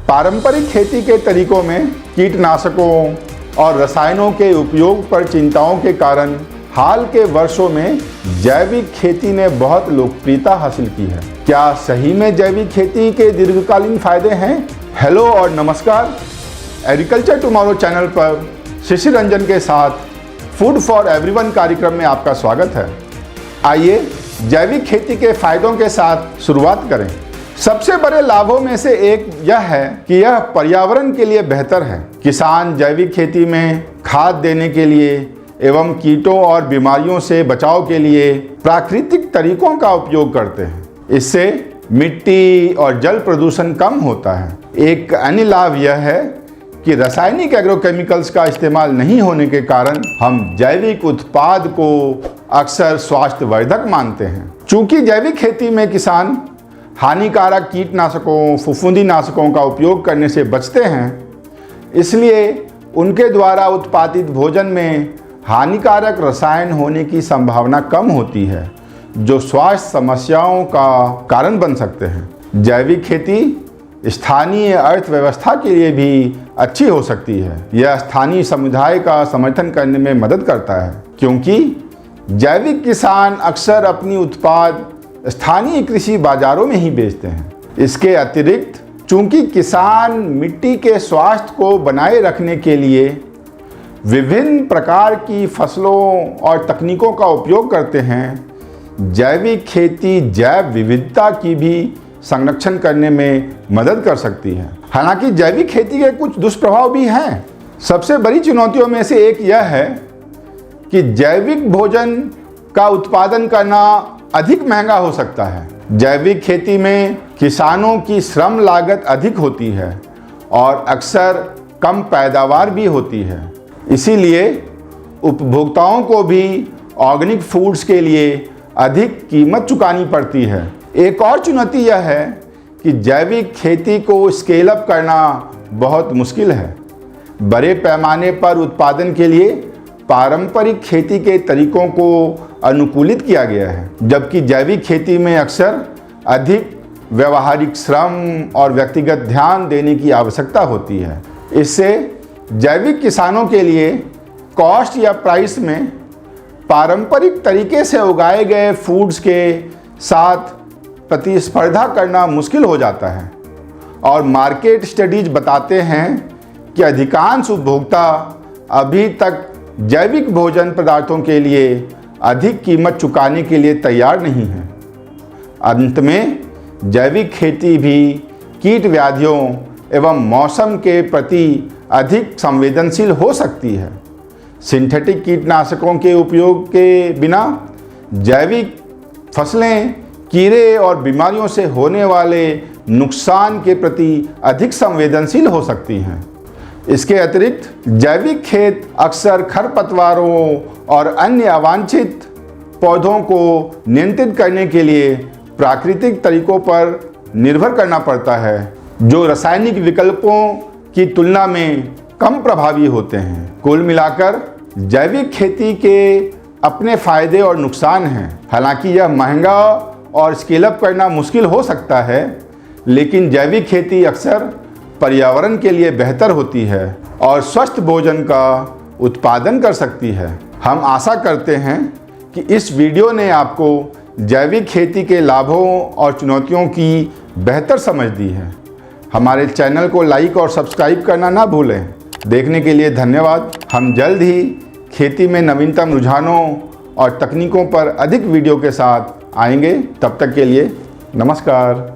पारंपरिक खेती के तरीकों में कीटनाशकों और रसायनों के उपयोग पर चिंताओं के कारण हाल के वर्षों में जैविक खेती ने बहुत लोकप्रियता हासिल की है। क्या सही में जैविक खेती के दीर्घकालीन फायदे हैं? हेलो और नमस्कार। एग्रीकल्चर टुमारो चैनल पर शिशिर रंजन के साथ फूड फॉर एवरीवन कार्यक्रम में आपका स्वागत है। आइए जैविक खेती के फायदों के साथ शुरुआत करें। सबसे बड़े लाभों में से एक यह है कि यह पर्यावरण के लिए बेहतर है। किसान जैविक खेती में खाद देने के लिए एवं कीटों और बीमारियों से बचाव के लिए प्राकृतिक तरीकों का उपयोग करते हैं। इससे मिट्टी और जल प्रदूषण कम होता है। एक अन्य लाभ यह है कि रासायनिक एग्रोकेमिकल्स का इस्तेमाल नहीं होने के कारण हम जैविक उत्पाद को अक्सर स्वास्थ्यवर्धक मानते हैं। चूंकि जैविक खेती में किसान हानिकारक कीटनाशकों, फफूंदीनाशकों का उपयोग करने से बचते हैं, इसलिए उनके द्वारा उत्पादित भोजन में हानिकारक रसायन होने की संभावना कम होती है, जो स्वास्थ्य समस्याओं का कारण बन सकते हैं। जैविक खेती स्थानीय अर्थव्यवस्था के लिए भी अच्छी हो सकती है। यह स्थानीय समुदाय का समर्थन करने में मदद करता है, क्योंकि जैविक किसान अक्सर अपनी उत्पाद स्थानीय कृषि बाजारों में ही बेचते हैं। इसके अतिरिक्त चूंकि किसान मिट्टी के स्वास्थ्य को बनाए रखने के लिए विभिन्न प्रकार की फसलों और तकनीकों का उपयोग करते हैं, जैविक खेती जैव विविधता की भी संरक्षण करने में मदद कर सकती है। हालांकि जैविक खेती के कुछ दुष्प्रभाव भी हैं। सबसे बड़ी चुनौतियों में से एक यह है कि जैविक भोजन का उत्पादन करना अधिक महंगा हो सकता है। जैविक खेती में किसानों की श्रम लागत अधिक होती है और अक्सर कम पैदावार भी होती है। इसीलिए उपभोक्ताओं को भी ऑर्गेनिक फूड्स के लिए अधिक कीमत चुकानी पड़ती है। एक और चुनौती यह है कि जैविक खेती को स्केल अप करना बहुत मुश्किल है। बड़े पैमाने पर उत्पादन के लिए पारंपरिक खेती के तरीकों को अनुकूलित किया गया है, जबकि जैविक खेती में अक्सर अधिक व्यावहारिक श्रम और व्यक्तिगत ध्यान देने की आवश्यकता होती है। इससे जैविक किसानों के लिए कॉस्ट या प्राइस में पारंपरिक तरीके से उगाए गए फूड्स के साथ प्रतिस्पर्धा करना मुश्किल हो जाता है। और मार्केट स्टडीज बताते हैं कि अधिकांश उपभोक्ता अभी तक जैविक भोजन पदार्थों के लिए अधिक कीमत चुकाने के लिए तैयार नहीं है। अंत में जैविक खेती भी कीट व्याधियों एवं मौसम के प्रति अधिक संवेदनशील हो सकती है। सिंथेटिक कीटनाशकों के उपयोग के बिना जैविक फसलें कीड़े और बीमारियों से होने वाले नुकसान के प्रति अधिक संवेदनशील हो सकती हैं। इसके अतिरिक्त जैविक खेत अक्सर खरपतवारों और अन्य अवांछित पौधों को नियंत्रित करने के लिए प्राकृतिक तरीकों पर निर्भर करना पड़ता है, जो रासायनिक विकल्पों की तुलना में कम प्रभावी होते हैं। कुल मिलाकर जैविक खेती के अपने फायदे और नुकसान हैं। हालांकि यह महंगा और स्केल अप करना मुश्किल हो सकता है, लेकिन जैविक खेती अक्सर पर्यावरण के लिए बेहतर होती है और स्वस्थ भोजन का उत्पादन कर सकती है। हम आशा करते हैं कि इस वीडियो ने आपको जैविक खेती के लाभों और चुनौतियों की बेहतर समझ दी है। हमारे चैनल को लाइक और सब्सक्राइब करना ना भूलें। देखने के लिए धन्यवाद। हम जल्द ही खेती में नवीनतम रुझानों और तकनीकों पर अधिक वीडियो के साथ आएंगे। तब तक के लिए नमस्कार।